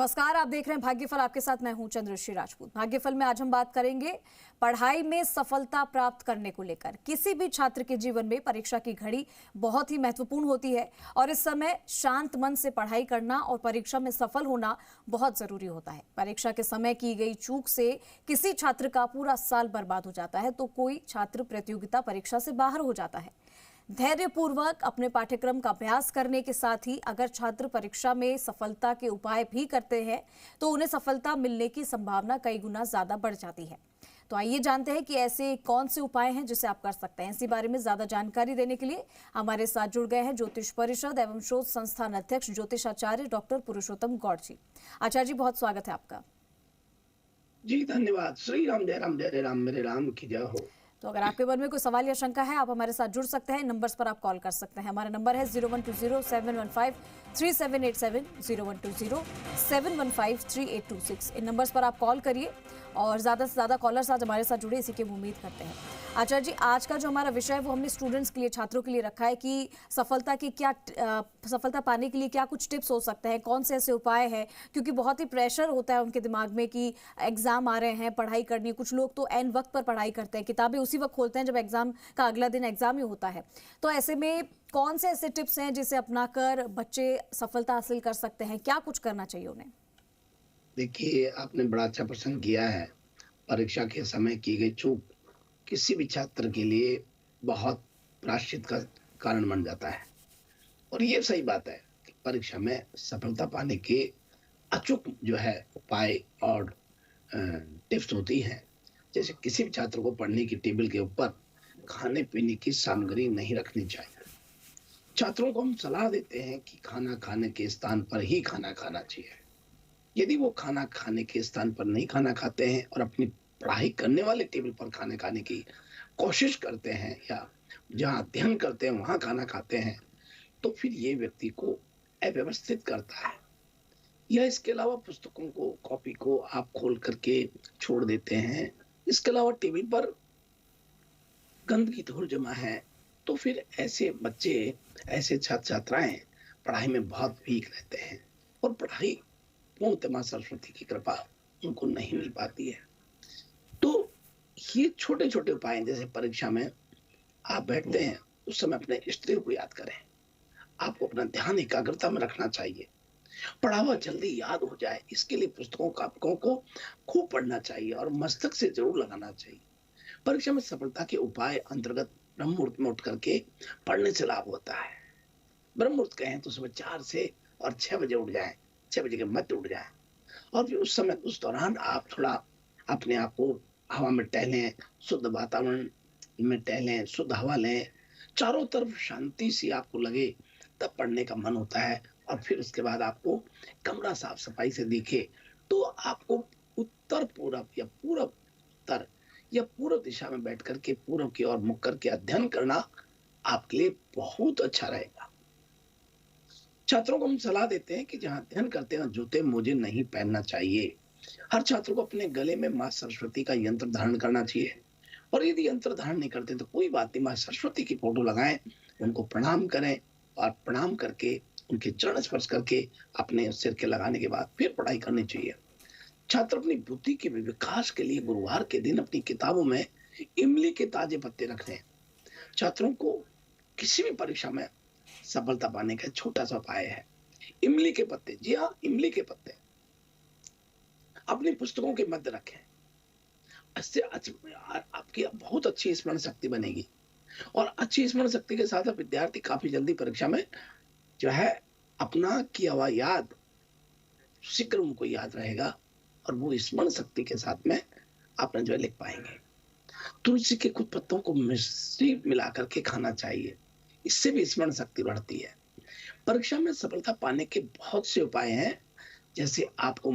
नमस्कार, आप देख रहे हैं भाग्यफल। आपके साथ मैं हूं चंद्रश्री राजपूत। भाग्यफल में आज हम बात करेंगे पढ़ाई में सफलता प्राप्त करने को लेकर। किसी भी छात्र के जीवन में परीक्षा की घड़ी बहुत ही महत्वपूर्ण होती है और इस समय शांत मन से पढ़ाई करना और परीक्षा में सफल होना बहुत जरूरी होता है। परीक्षा के समय की गई चूक से किसी छात्र का पूरा साल बर्बाद हो जाता है तो कोई छात्र प्रतियोगिता परीक्षा से बाहर हो जाता है। धैर्यपूर्वक अपने पाठ्यक्रम का अभ्यास करने के साथ ही अगर छात्र परीक्षा में सफलता के उपाय भी करते हैं तो उन्हें सफलता मिलने की संभावना कई गुना ज्यादा बढ़ जाती है। तो आइए जानते हैं कि ऐसे कौन से उपाय हैं जिसे आप कर सकते हैं। इसी बारे में ज्यादा जानकारी देने के लिए हमारे साथ जुड़ गए हैं ज्योतिष परिषद एवं शोध संस्थान अध्यक्ष ज्योतिषाचार्य डॉक्टर पुरुषोत्तम गौड़ जी। आचार्य जी, बहुत स्वागत है आपका। जी धन्यवाद। श्री राम जय राम, मेरे राम की जय हो। तो अगर आपके मन में कोई सवाल या शंका है, आप हमारे साथ जुड़ सकते हैं। नंबर्स पर आप कॉल कर सकते हैं। हमारा नंबर है 0120-715-3787, 0120-715-3826। इन नंबर्स पर आप कॉल करिए और ज़्यादा से ज़्यादा कॉलर्स आज हमारे साथ जुड़े, इसी की उम्मीद करते हैं। आचार्य जी, आज का जो हमारा विषय है वो हमने स्टूडेंट्स के लिए, छात्रों के लिए रखा है कि सफलता पाने के लिए क्या कुछ टिप्स हो सकते हैं, कौन से ऐसे उपाय हैं, क्योंकि बहुत ही प्रेशर होता है उनके दिमाग में कि एग्जाम आ रहे हैं, पढ़ाई करनी है। कुछ लोग तो एन वक्त पर पढ़ाई करते हैं, किताबें उसी वक्त खोलते हैं जब एग्जाम का अगला दिन एग्जाम ही होता है। तो ऐसे में कौन से ऐसे टिप्स हैं जिसे अपनाकर बच्चे सफलता हासिल कर सकते हैं? क्या कुछ करना चाहिए उन्हें? देखिए, आपने बड़ा अच्छा प्रश्न किया है। परीक्षा के समय की गई चूक किसी भी छात्र के लिए बहुत प्रायश्चित का कारण बन जाता है। और ये सही बात है कि परीक्षा में सफलता पाने के अचूक जो है उपाय और टिप्स होती हैं। जैसे किसी भी छात्र को पढ़ने की टेबल के ऊपर खाने पीने की सामग्री नहीं रखनी चाहिए। छात्रों को हम सलाह देते हैं कि खाना खाने के स्थान पर ही खाना खाना चाहिए। यदि वो खाना खाने के स्थान पर नहीं खाना खाते हैं और अपनी पढ़ाई करने वाले टेबल पर खाने खाने की कोशिश करते हैं या जहाँ अध्ययन करते हैं वहां खाना खाते हैं, तो फिर ये व्यक्ति को अव्यवस्थित करता है। या इसके अलावा पुस्तकों को, कॉपी को आप खोल करके छोड़ देते हैं। इसके अलावा टेबल पर गंदगी धूल जमा है, तो फिर ऐसे बच्चे, ऐसे छात्र छात्राएं पढ़ाई में बहुत वीक रहते हैं और पढ़ाई पूर्णतः मां सरस्वती की कृपा उनको नहीं मिल पाती है। तो ये छोटे छोटे उपाय, जैसे परीक्षा में आप बैठते हैं उस समय अपने स्त्री को याद करें। आपको अपना ध्यान एकाग्रता में रखना चाहिए। पढ़ा हुआ जल्दी याद हो जाए, इसके लिए पुस्तकों कापिकों को खूब पढ़ना चाहिए और मस्तक से जरूर लगाना चाहिए। परीक्षा में सफलता के उपाय अंतर्गत ब्रह्म मुहूर्त में उठ करके पढ़ने से लाभ होता है। ब्रह्म मुहूर्त कहें तो सुबह 4 से और 6 बजे उठ जाएं, 6 बजे के मध्य उठ जाएं और फिर उस समय, उस दौरान आप थोड़ा अपने आप को हवा में टहलें, शुद्ध वातावरण में टहलें, शुद्ध हवा लें, चारों तरफ शांति सी आपको लगे, तब पढ़ने का मन होता है। और फिर उसके बाद आपको कमरा साफ सफाई से दिखे तो आपको उत्तर पूरब या पूरब उत्तर या पूर्व दिशा में बैठ करके पूर्व की ओर मुख करके अध्ययन करना आपके लिए बहुत अच्छा रहेगा। छात्रों को हम सलाह देते हैं कि जहां अध्ययन करते हैं जूते मोजे नहीं पहनना चाहिए। हर छात्र को अपने गले में मां सरस्वती का यंत्र धारण करना चाहिए और यदि यंत्र धारण नहीं करते तो कोई बात नहीं, मां सरस्वती की फोटो लगाएं, उनको प्रणाम करें और प्रणाम करके उनके चरण स्पर्श करके अपने सिर के लगाने के बाद फिर पढ़ाई करनी चाहिए। छात्र अपनी बुद्धि के विकास के लिए गुरुवार के दिन अपनी किताबों में इमली के ताजे पत्ते रखें। छात्रों को किसी भी परीक्षा में सफलता पाने का छोटा सा उपाय है इमली के पत्ते। जी हाँ, इमली के पत्ते अपनी पुस्तकों के मध्य रखें। इससे आपकी बहुत अच्छी स्मरण शक्ति बनेगी और अच्छी स्मरण शक्ति के साथ विद्यार्थी काफी जल्दी परीक्षा में जो है अपना किया हुआ याद शीघ्र उनको याद रहेगा और वो स्मरण शक्ति के साथ में अपना जो है लिख पाएंगे। तुलसी के कुछ पत्तों को मिश्री मिला करके खाना चाहिए, इससे भी स्मरण शक्ति बढ़ती है। परीक्षा में सफलता पाने के बहुत से उपाय हैं, जैसे आपको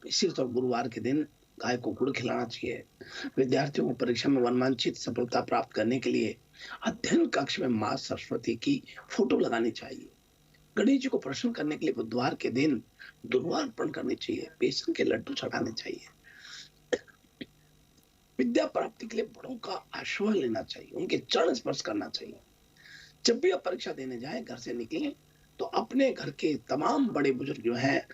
इसी तरह गुरुवार के दिन गाय को गुड़ खिलाना चाहिए। विद्यार्थियों को परीक्षा में मनवांछित सफलता प्राप्त करने के लिए अध्ययन कक्ष में मां सरस्वती की फोटो लगानी चाहिए। गणेश जी को प्रसन्न करने के लिए बुधवार के दिन दुर्वा अर्पण करनी चाहिए, बेसन के लड्डू चढ़ाने चाहिए। विद्या प्राप्ति के लिए बड़ों का आशीर्वाद लेना चाहिए, उनके चरण स्पर्श करना चाहिए। जब भी आप परीक्षा देने जाएं, घर से निकलें तो अपने घर के तमाम बड़े बुजुर्ग जो हैं,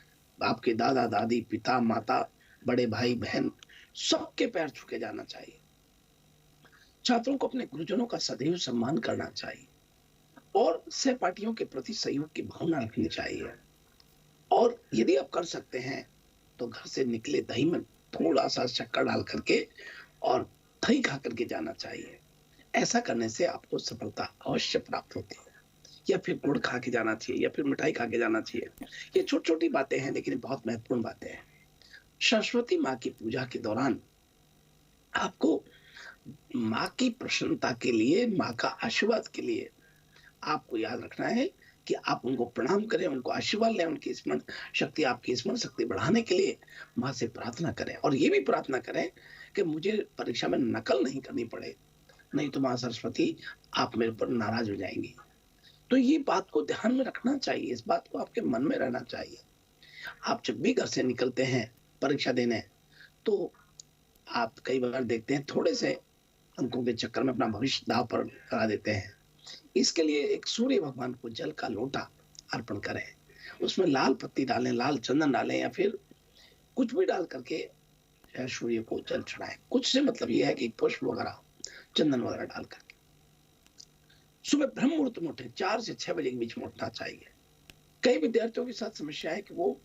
आपके दादा दादी, पिता माता, बड़े भाई बहन, सबके पैर छू के जाना चाहिए। छात्रों को अपने गुरुजनों का सदैव सम्मान करना चाहिए और सहपाठियों के प्रति सहयोग की भावना रखनी चाहिए। और यदि आप कर सकते हैं तो घर से निकले दही में थोड़ा सा शक्कर डाल करके और दही खा करके जाना चाहिए। ऐसा करने से आपको सफलता अवश्य प्राप्त होती है। या फिर गुड़ खा के जाना चाहिए या फिर मिठाई खा के जाना चाहिए। ये छोटी छोटी बातें हैं लेकिन बहुत महत्वपूर्ण बातें हैं। सरस्वती माँ की पूजा के दौरान आपको माँ की प्रसन्नता के लिए, माँ का आशीर्वाद के लिए आपको याद रखना है कि आप उनको प्रणाम करें, उनको आशीर्वाद लें, उनकी स्मरण शक्ति, आपकी स्मरण शक्ति बढ़ाने के लिए माँ से प्रार्थना करें और ये भी प्रार्थना करें कि मुझे परीक्षा में नकल नहीं करनी पड़े, नहीं तो माँ सरस्वती आप मेरे पर नाराज हो जाएंगी। तो ये बात को ध्यान में रखना चाहिए, इस बात को आपके मन में रहना चाहिए। आप जब भी घर से निकलते हैं परीक्षा देने, तो आप कई बार देखते हैं थोड़े से अंकों के चक्कर में अपना भविष्य दांव पर लगा देते हैं। इसके लिए एक सूर्य भगवान को जल का लोटा अर्पण करें, उसमें लाल पत्ती डालें, लाल चंदन डालें या फिर कुछ भी डाल करके सूर्य को जल चढ़ाएं। कुछ से मतलब यह है कि पुष्प वगैरह, चंदन वगैरह डाल करके सुबह ब्रह्म मुहूर्त में उठे, 4 से 6 बजे के बीच में उठना चाहिए। कई विद्यार्थियों के साथ समस्या है कि वो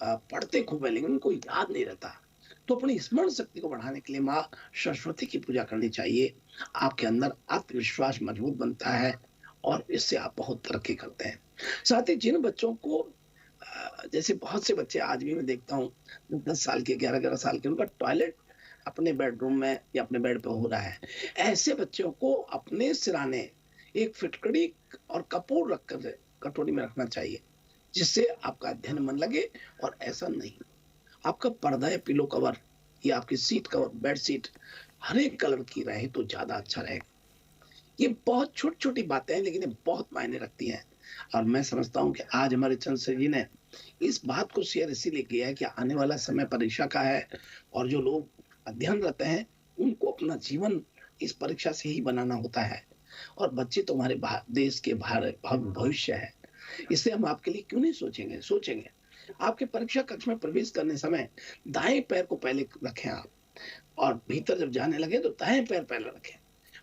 पढ़ते खूब है लेकिन उनको याद नहीं रहता, तो अपनी स्मरण शक्ति को बढ़ाने के लिए माँ सरस्वती की पूजा करनी चाहिए। आपके अंदर आत्मविश्वास मजबूत बनता है और इससे आप बहुत तरक्की करते हैं। साथ ही जिन बच्चों को जैसे बहुत से बच्चे आज भी मैं देखता हूँ 10 साल के, 11-11 साल के, उनका टॉयलेट अपने बेडरूम में या अपने बेड पे हो रहा है। ऐसे बच्चों को अपने सिराने एक फिटकड़ी और कपूर रखकर कटोरी में रखना चाहिए, जिससे आपका अध्ययन मन लगे। और ऐसा नहीं, आपका पर्दा या पिलो कवर या आपकी सीट कवर, बेड सीट हरे कलर की रहे तो ज्यादा अच्छा रहेगा। ये बहुत छोटी छोटी बातें हैं लेकिन ये बहुत मायने रखती हैं। और मैं समझता हूँ कि आज हमारे चंद्रशेखर जी ने इस बात को शेयर इसीलिए किया है कि आने वाला समय परीक्षा का है और जो लोग अध्ययनरत हैं उनको अपना जीवन इस परीक्षा से ही बनाना होता है। और बच्चे तो हमारे देश के भविष्य है, इसलिए हम आपके लिए क्यों नहीं सोचेंगे। आपके परीक्षा कक्ष में प्रवेश करने समय दाएं पैर को पहले रखें आप, और भीतर जब जाने लगे तो दाएं पैर पहले रखें।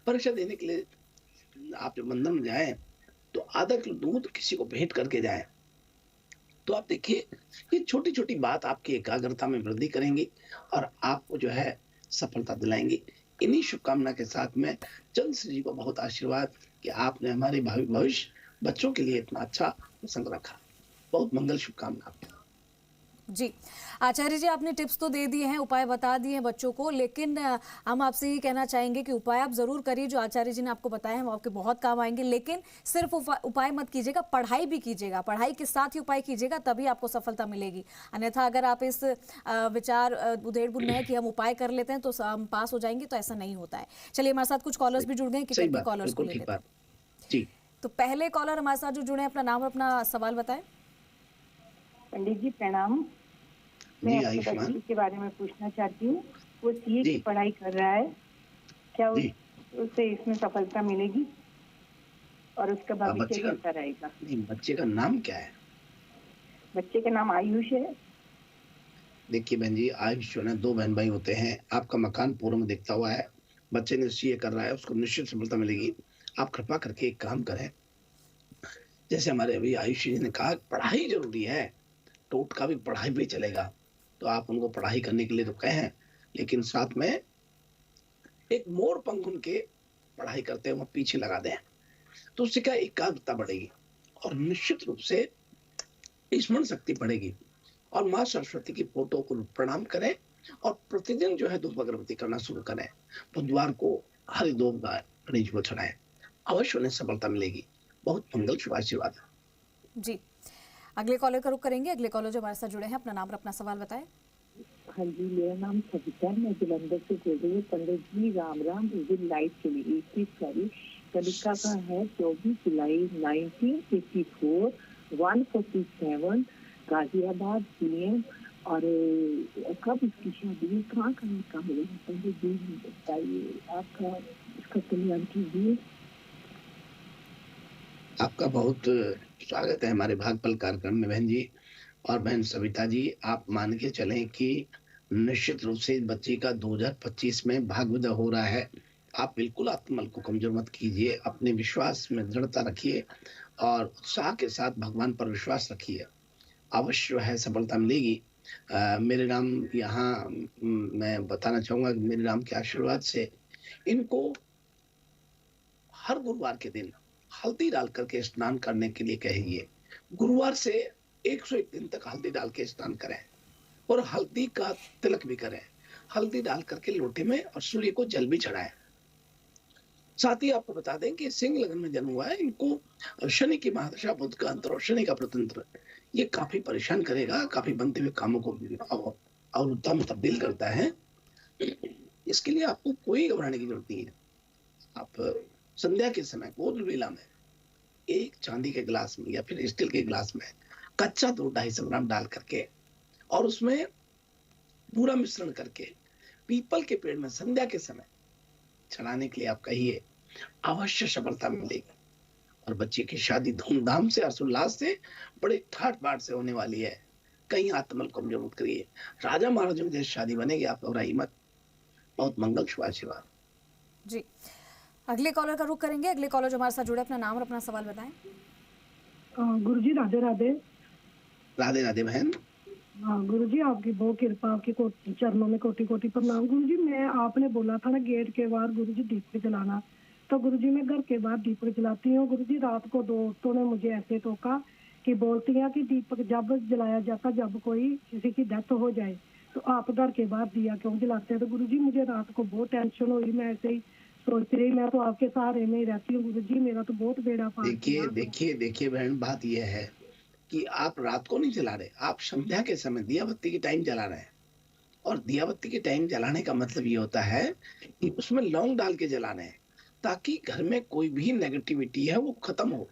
परीक्षा देने के लिए आप जब मंदिर में जाएं तो आधा किलो दूध किसी को भेंट करके जाएं। तो आप देखिए ये छोटी छोटी बात आपकी एकाग्रता में वृद्धि करेंगी और आपको जो है सफलता दिलाएंगी। इन्हीं शुभकामना के साथ में चंद्रशेखर जी को बहुत आशीर्वाद कि आपने हमारे भावी भविष्य बच्चों के लिए इतना अच्छा प्रसंग रखा। बहुत मंगल शुभकामना आपको। जी आचार्य जी, आपने टिप्स तो दे दिए हैं, उपाय बता दिए हैं बच्चों को, लेकिन हम आपसे ये कहना चाहेंगे कि उपाय आप जरूर करिए जो आचार्य जी ने आपको बताया है, वो आपके बहुत काम आएंगे। लेकिन सिर्फ उपाय मत कीजिएगा, पढ़ाई भी कीजिएगा, पढ़ाई के साथ ही उपाय कीजिएगा, तभी आपको सफलता मिलेगी। अन्यथा अगर आप इस विचार उधेड़-बुन में है कि हम उपाय कर लेते हैं तो हम पास हो जाएंगे, तो ऐसा नहीं होता है। चलिए हमारे साथ कुछ कॉलर्स भी जुड़ गए, कि कॉलर्स को ले लेते हैं। जी, तो पहले कॉलर हमारे साथ जो जुड़े हैं, अपना नाम और अपना सवाल बताएं। पंडित जी प्रणाम। मैं अपने बच्चे के बारे में पूछना चाहती हूँ। वो सीए की पढ़ाई कर रहा है, क्या उससे इसमें सफलता मिलेगी और उसका भविष्य कैसा रहेगा? नहीं, बच्चे का नाम क्या है? बच्चे का नाम आयुष है। देखिए बहन जी, आयुष जो है 2 बहन भाई होते हैं। आपका मकान पूर्व में दिखता हुआ है, बच्चे ने सीए कर रहा है, उसको निश्चित सफलता मिलेगी। आप कृपा करके एक काम करें, जैसे हमारे अभी आयुष जी ने कहा पढ़ाई जरूरी है, टोटका भी पढ़ाई भी चलेगा, तो आप उनको पढ़ाई करने के लिए तो कहें, लेकिन साथ में एक मोर पंख उनके पढ़ाई करते हुए पीछे लगा दें, तो उससे क्या एकाग्रता बढ़ेगी और निश्चित रूप से स्मरण शक्ति बढ़ेगी। और माँ सरस्वती की फोटो को प्रणाम करें और प्रतिदिन जो है धूप अगरबत्ती करना शुरू करें। बुधवार को हरि दो गणेश को चढ़ाएं, अवश्य उन्हें सफलता मिलेगी। बहुत मंगल शुभ आशीर्वाद। जी, अगले कॉलर का रुख करेंगे। अगले कॉलर जो हमारे साथ जुड़े हैं, अपना नाम और अपना सवाल बताएं। हाँ जी, मेरा नाम सविता है, मैं जलंधर से बोल रही हूँ। पंडित जी राम राम। लाइफ के लिए 21 तारीख तालिका का है 24 जुलाई 1984, 147 गाजियाबाद पीएम। और कब इसकी शादी है, कहाँ का मिलेगा? पंडित जी बताइए, आपका इसका कल्याण कीजिए। आपका बहुत स्वागत है हमारे भागफल कार्यक्रम में बहन जी। और बहन सविता जी, आप मान के चलें कि निश्चित रूप से इस बच्ची का 2025 में भाग्योदय हो रहा है। आप बिल्कुल आत्मबल को कमजोर मत कीजिए, अपने विश्वास में दृढ़ता रखिए और उत्साह के साथ भगवान पर विश्वास रखिए। अवश्य है सफलता मिलेगी। मेरे नाम यहाँ मैं बताना चाहूंगा कि मेरे नाम के आशीर्वाद से इनको हर गुरुवार के दिन हल्दी डाल करके स्नान करने के लिए कहिए। गुरुवार से 101 दिन तक हल्दी डाल के स्नान करें और हल्दी का तिलक भी करें। हल्दी डाल करके लोटे में और सूर्य को जल भी चढ़ाएं। साथ ही आपको बता दें कि सिंह लग्न में जन्म हुआ है, इनको शनि की महादशा, बुध का अंतर और शनि का प्रतंत्र ये काफी परेशान करेगा, काफी बनते हुए कामों को अवरुद्धा में तब्दील करता है। इसके लिए आपको कोई घबराने की जरूरत नहीं है। आप संध्या के समय गोद वेला में एक चांदी के गिलास में या फिर स्टील के गिलास में कच्चा दूध 250 ग्राम डाल करके और उसमें पूरा मिश्रण करके पीपल के पेड़ में संध्या के समय चढ़ाने के लिए आप कहिए, अवश्य सफलता मिलेगी। और बच्चे की शादी धूमधाम से हर्षोल्लास से बड़े ठाट बाट से होने वाली है। कहीं आत्मबल कमजोर मत करिए। राजा महाराजों की जैसी शादी बनेगी, आप घबराइए मत। बहुत मंगल शुभ आशीर्वाद जी। अगले कॉलर का रुख करेंगे। अगले कॉलर जो हमारे साथ जुड़े, अपना नाम और अपना सवाल बताएं। गुरुजी राधे राधे। राधे राधे बहन। हाँ गुरुजी, आपकी बहुत कृपा, आपके चरणों में कोटि कोटि प्रणाम। गुरुजी, मैं आपने बोला था ना गेट के बाहर गुरुजी दीपक जलाना, तो गुरुजी मैं घर के बाहर दीपक जलाती हूँ। गुरुजी रात को दोस्तों ने मुझे ऐसे टोका कि बोलती हैं कि दीपक जब जलाया जाता जब कोई किसी की डेथ हो जाए, तो आप घर के बाहर दिया क्यों जलाते हैं? तो गुरुजी मुझे रात को बहुत टेंशन हुई, मैं ऐसे ही सोचती रही। मैं तो आपके सहारे में ही रहती हूँ गुरुजी, मेरा तो बहुत बेड़ा पार। देखिए बहन, बात यह है कि आप रात को नहीं जला रहे, आप संध्या के समय दिया बत्ती के टाइम जला रहे हैं। और दिया बत्ती के टाइम जलाने का मतलब ये होता है कि उसमें लौंग डाल के जला रहे हैं ताकि घर में कोई भी नेगेटिविटी है वो खत्म हो।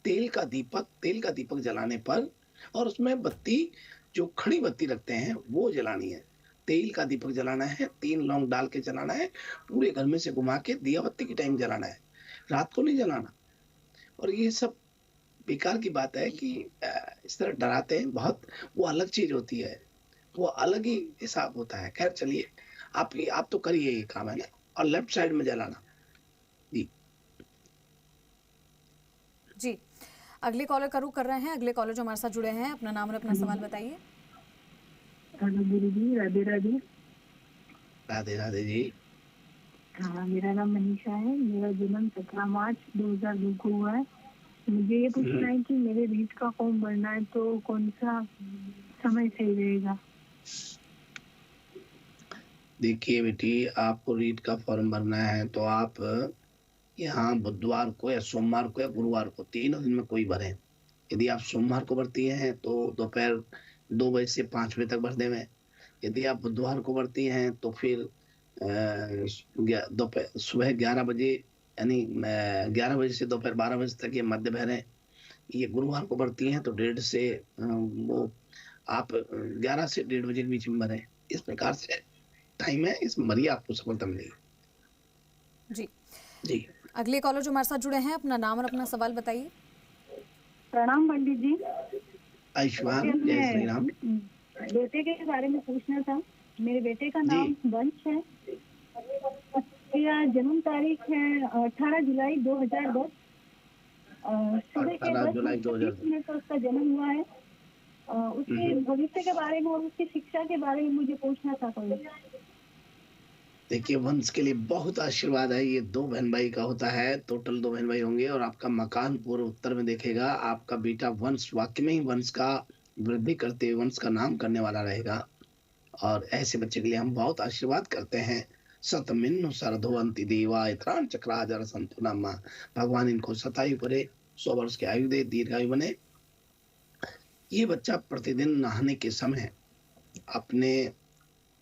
तेल का दीपक जलाने पर, और उसमें बत्ती जो खड़ी बत्ती रखते हैं वो जलानी है। तेल का दीपक जलाना है, 3 लौंग डाल के जलाना है, पूरे घर में से घुमा के दिया बत्ती के टाइम जलाना है, रात को नहीं जलाना। और ये सब बेकार की बात है कि इस तरह डराते हैं बहुत, वो अलग चीज होती है, वो अलग ही हिसाब होता है। खैर चलिए, आप तो करिए ये काम है ना, और लेफ्ट साइड में जलाना जी। जी, अगले कॉलर का रुख कर रहे हैं। अगले कॉलर जो हमारे साथ जुड़े हैं, अपना नाम और अपना सवाल बताइए। गुरुजी राधे राधे। राधे राधे जी। हाँ, मेरा नाम मनीषा है। मेरा जन्म 17 मार्च 2002 को हुआ है। मुझे ये पूछना है कि मेरे रीट का फॉर्म भरना है, तो कौन सा समय सही रहेगा? देखिए बेटी, आपको रीट का फॉर्म भरना है तो आप यहाँ बुधवार को या सोमवार को या गुरुवार को, तीनों दिन में कोई भरें। यदि आप सोमवार को भरती हैं तो दोपहर 2 बजे से 5 बजे तक भर देवें। यदि आप बुधवार को भरती हैं तो फिर दोपहर सुबह 11 बजे, यानी 11 बजे से दोपहर 12 बजे तक ये मध्य भरें। ये गुरुवार को भरती हैं तो 1:30 से वो आप 11 से 1:30 बजे के बीच में भरें। इस प्रकार से टाइम है, इसमें भरिए, आपको सफलता मिलेगी जी। जी। अगले कॉलर जो हमारे साथ जुड़े हैं, अपना नाम और अपना सवाल बताइए। प्रणाम पंडित जी। आयुष्मान, जय श्री राम। बेटे के बारे में पूछना था। मेरे बेटे का नाम वंश है। जन्म तारीख है 18 जुलाई 2010। सुबह के 10:30 मिनट पर उसका जन्म हुआ है। उसके भविष्य के बारे में और उसकी शिक्षा के बारे में मुझे पूछना था कोई। देखिए, वंश के लिए बहुत आशीर्वाद है। ये 2 बहन भाई का होता है, टोटल 2 बहन भाई होंगे। और आपका मकान पूर्व उत्तर में देखेगा। आपका बेटा वंश वाकई में ही वंश का वृद्धि करते हुए वंश का नाम करने वाला रहेगा। और ऐसे बच्चे के लिए हम बहुत आशीर्वाद करते हैं। सतमिन्नु सरधोवंती देवा इत्रान चक्राजर संतु नामा। भगवान इनको शतायु करे, 100 वर्ष की आयु दे, दीर्घायु बने। ये बच्चा प्रतिदिन नहाने के समय अपने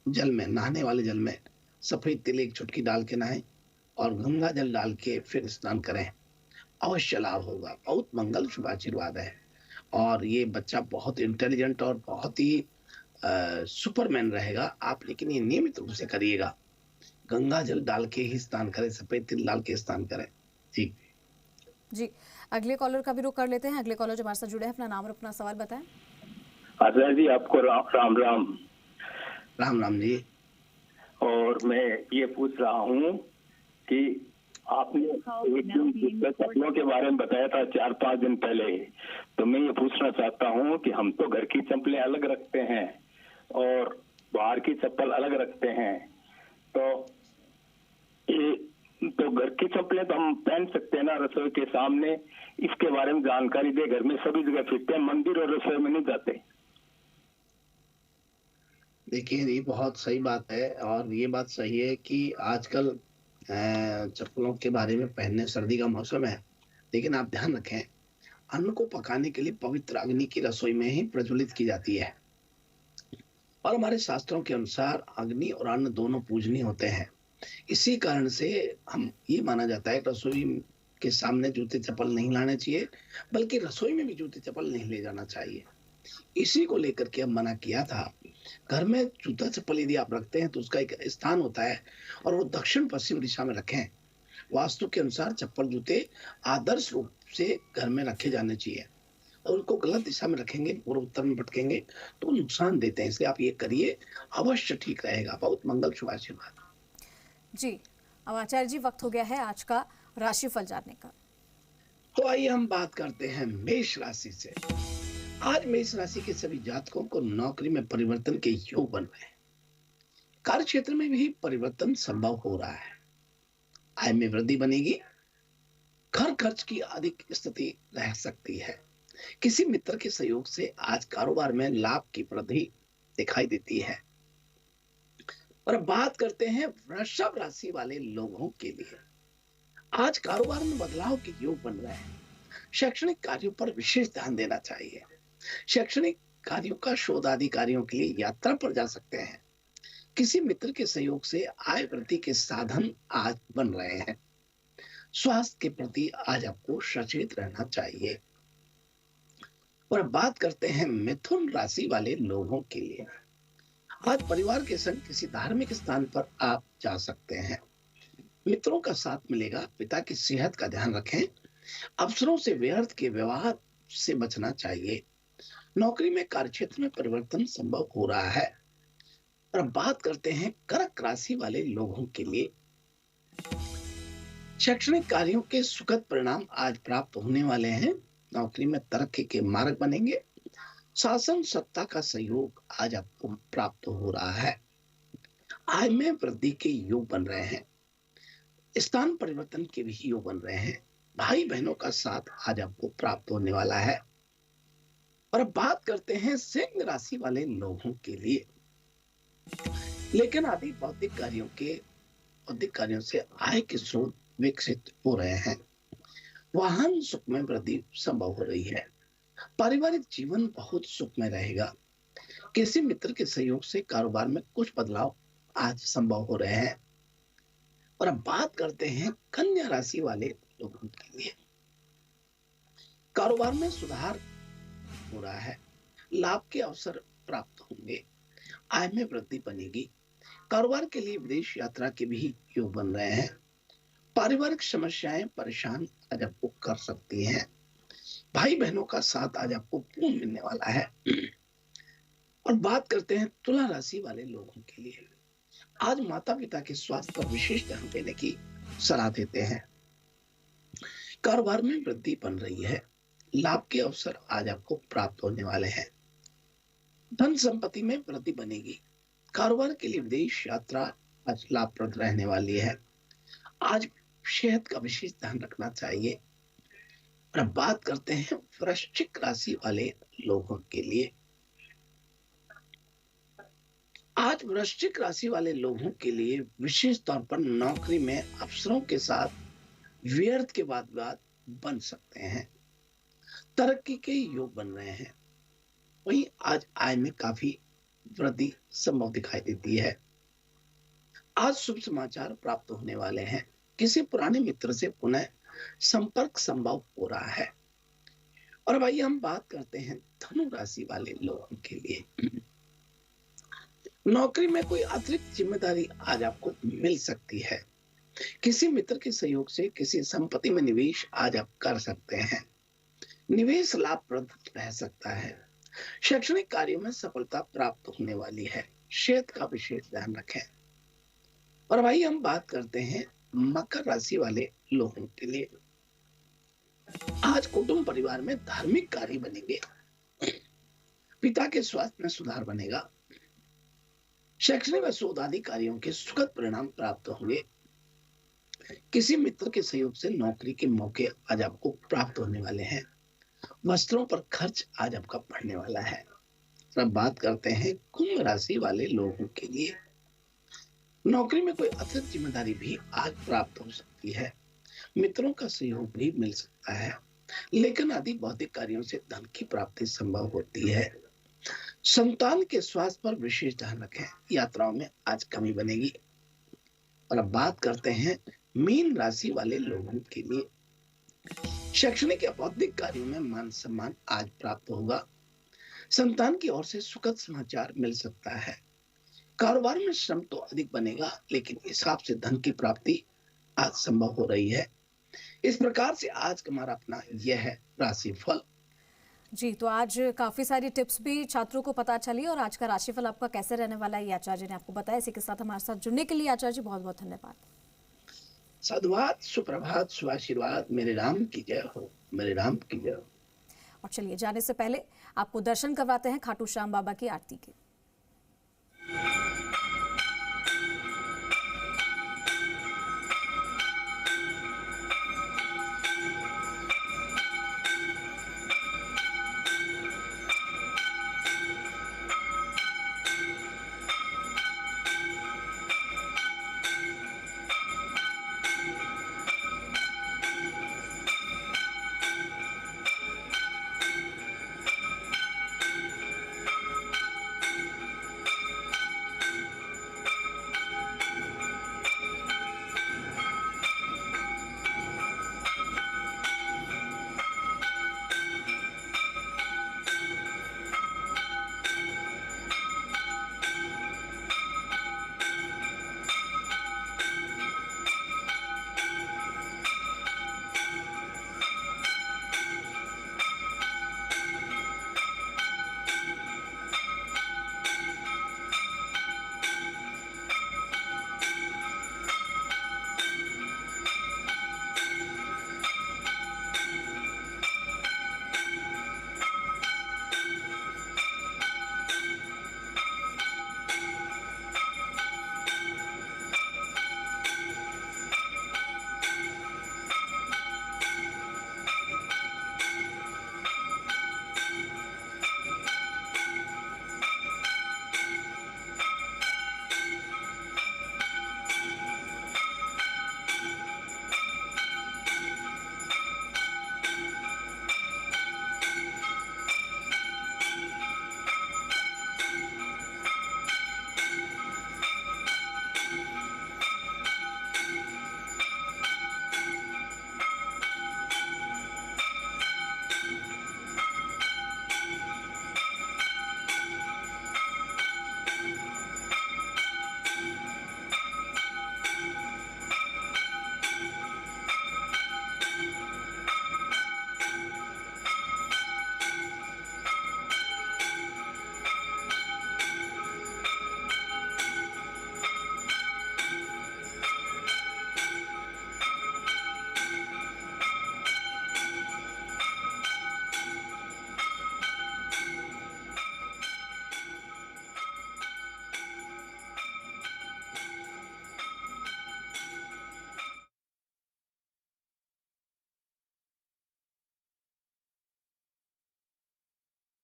जल में, नहाने वाले जल में सफेद तिल 1 चुटकी डाल के नहाए और गंगा जल डाल के फिर स्नान करें। अवश्य लाभ होगा। बहुत मंगल शुभ आशीर्वाद है। और ये बच्चा बहुत इंटेलिजेंट और बहुत ही सुपरमैन रहेगा। आप लेकिन ये नियमित रूप से करिएगा। गंगा जल डाल के ही स्नान करें, सफेद तिल डाल के स्नान करें जी। जी, अगले कॉलर का भी रुख कर लेते हैं। अगले कॉलर जो हमारे साथ जुड़े हैं, अपना नाम और अपना सवाल बताएं। आचार्य जी आपको राम राम। राम राम जी। और मैं ये पूछ रहा हूँ कि आपने एक दिन सपनों के बारे में बताया था 4-5 दिन पहले, तो मैं ये पूछना चाहता हूँ कि हम तो घर की चप्पलें अलग रखते हैं और बाहर की चप्पल अलग रखते हैं, तो घर की चप्पलें तो हम पहन सकते हैं ना रसोई के सामने, इसके बारे में जानकारी दे। घर में सभी जगह फिरते हैं, मंदिर और रसोई में नहीं जाते। देखिए ये बहुत सही बात है और ये बात सही है कि आजकल चप्पलों के बारे में पहनने, सर्दी का मौसम है, लेकिन आप ध्यान रखें अन्न को पकाने के लिए पवित्र अग्नि की रसोई में ही प्रज्वलित की जाती है और हमारे शास्त्रों के अनुसार अग्नि और अन्न दोनों पूजनीय होते हैं। इसी कारण से हम ये माना जाता है रसोई के सामने जूते चप्पल नहीं लाने चाहिए, बल्कि रसोई में भी जूते चप्पल नहीं ले जाना चाहिए। इसी को लेकर के हम मना किया था। घर में जूता चप्पल यदि आप रखते हैं तो उसका एक स्थान होता है और वो दक्षिण पश्चिम दिशा में रखें। वास्तु के अनुसार चप्पल जूते आदर्श रूप से घर में रखे जाने चाहिए और उनको गलत दिशा में रखेंगे, पूर्व उत्तर में भटकेंगे तो नुकसान देते हैं। इसलिए आप ये करिए, अवश्य ठीक रहेगा। बहुत मंगल, शुभ आशीर्वाद जी। अब आचार्य जी वक्त हो गया है आज का राशिफल जानने का। तो आइए हम बात करते हैं मेष राशि से। आज मेष राशि के सभी जातकों को नौकरी में परिवर्तन के योग बन रहे हैं। कार्य क्षेत्र में भी परिवर्तन संभव हो रहा है। आय में वृद्धि बनेगी। घर खर्च की अधिक स्थिति रह सकती है। किसी मित्र के सहयोग से आज कारोबार में लाभ की वृद्धि दिखाई देती है। और अब बात करते हैं वृषभ राशि वाले लोगों के लिए। आज कारोबार में बदलाव के योग बन रहे हैं। शैक्षणिक कार्यों पर विशेष ध्यान देना चाहिए। शैक्षणिक कार्यों का शोध आदि कार्यों के लिए यात्रा पर जा सकते हैं। किसी मित्र के सहयोग से आय वृद्धि के साधन आज बन रहे हैं। स्वास्थ्य के प्रति आज आपको सचेत रहना चाहिए। और अब बात करते हैं मिथुन राशि वाले लोगों के लिए। आज परिवार के संग किसी धार्मिक स्थान पर आप जा सकते हैं। मित्रों का साथ मिलेगा। पिता की सेहत का ध्यान रखें। अफसरों से व्यर्थ के व्यवहार से बचना चाहिए। नौकरी में कार्यक्षेत्र में परिवर्तन संभव हो रहा है। और अब बात करते हैं कर्क राशि वाले लोगों के लिए। शैक्षणिक कार्यों के सुखद परिणाम आज प्राप्त होने वाले हैं। नौकरी में तरक्की के मार्ग बनेंगे। शासन सत्ता का सहयोग आज आपको प्राप्त हो रहा है। आय में वृद्धि के योग बन रहे हैं। स्थान परिवर्तन के भी योग बन रहे हैं। भाई बहनों का साथ आज आपको प्राप्त होने वाला है। और अब बात करते हैं सिंह राशि वाले लोगों के लिए। लेकिन आदि बौद्धिक कार्यों से आय के स्रोत विकसित हो रहे हैं। वाहन सुख में वृद्धि संभव हो रही है। पारिवारिक जीवन बहुत सुख में रहेगा। किसी मित्र के सहयोग से कारोबार में कुछ बदलाव आज संभव हो रहे हैं। और अब बात करते हैं कन्या राशि वाले लोगों के लिए। कारोबार में सुधार हो रहा है। लाभ के अवसर प्राप्त होंगे। आय में वृद्धि बनेगी। कारोबार के लिए विदेश यात्रा के भी योग बन रहे हैं। पारिवारिक समस्याएं परेशान आज आपको कर सकती हैं। भाई बहनों का साथ आज आपको पूर्ण मिलने वाला है। और बात करते हैं तुला राशि वाले लोगों के लिए। आज माता पिता के स्वास्थ्य पर विशेष ध्यान देने की सलाह देते हैं। कारोबार में वृद्धि बन रही है। लाभ के अवसर आज आपको प्राप्त होने वाले हैं। धन संपत्ति में वृद्धि बनेगी। कारोबार के लिए विदेश यात्रा आज लाभप्रद रहने वाली है। आज सेहत का विशेष ध्यान रखना चाहिए। और अब बात करते हैं वृश्चिक राशि वाले लोगों के लिए। आज वृश्चिक राशि वाले लोगों के लिए विशेष तौर पर नौकरी में अफसरों के साथ व्यर्थ के वाद बन सकते हैं। तरक्की के योग बन रहे हैं। वहीं आज आय में काफी वृद्धि संभव दिखाई देती है। आज शुभ समाचार प्राप्त होने वाले हैं। किसी पुराने मित्र से पुनः संपर्क संभव हो रहा है। और अब आइए हम बात करते हैं धनु राशि वाले लोगों के लिए। नौकरी में कोई अतिरिक्त जिम्मेदारी आज आपको मिल सकती है। किसी मित्र के सहयोग से किसी संपत्ति में निवेश आज आप कर सकते हैं। निवेश लाभप्रद रह सकता है। शैक्षणिक कार्यों में सफलता प्राप्त होने वाली है। सेहत का विशेष ध्यान रखें। और भाई हम बात करते हैं मकर राशि वाले लोगों के लिए। आज कुटुंब परिवार में धार्मिक कार्य बनेंगे। पिता के स्वास्थ्य में सुधार बनेगा। शैक्षणिक व शोध आदि कार्यों के सुखद परिणाम प्राप्त होंगे। किसी मित्र के सहयोग से नौकरी के मौके आज आपको प्राप्त होने वाले हैं। वस्त्रों पर खर्च आज आपका बढ़ने वाला है। अब बात करते हैं कुंभ राशि वाले लोगों के लिए। नौकरी में कोई अतिरिक्त जिम्मेदारी भी आज प्राप्त हो सकती है। मित्रों का सहयोग भी मिल सकता है। लेकिन आदि बौद्धिक कार्यों से धन की प्राप्ति संभव होती है। संतान के स्वास्थ्य पर विशेष ध्यान रखें। यात्राओं में आज कमी बनेगी। और अब बात करते हैं मीन राशि वाले लोगों के लिए। शैक्षणिक या बौद्धिक कार्यों में मान सम्मान आज प्राप्त होगा। संतान की ओर से सुखद समाचार मिल सकता है। कारोबार में श्रम तो अधिक बनेगा, लेकिन हिसाब से धन की प्राप्ति आज संभव हो रही है। इस प्रकार से आज का हमारा अपना यह है राशिफल। जी, तो आज काफी सारी टिप्स भी छात्रों को पता चली और आज का राशिफल आपका कैसे रहने वाला है ये आचार्य ने आपको बताया। इसी के साथ हमारे साथ जुड़ने के लिए आचार्य जी बहुत बहुत धन्यवाद। साधुवाद, सुप्रभात, शुभाशीर्वाद। मेरे राम की जय हो, मेरे राम की जय हो। और चलिए जाने से पहले आपको दर्शन करवाते हैं खाटू श्याम बाबा की आरती के।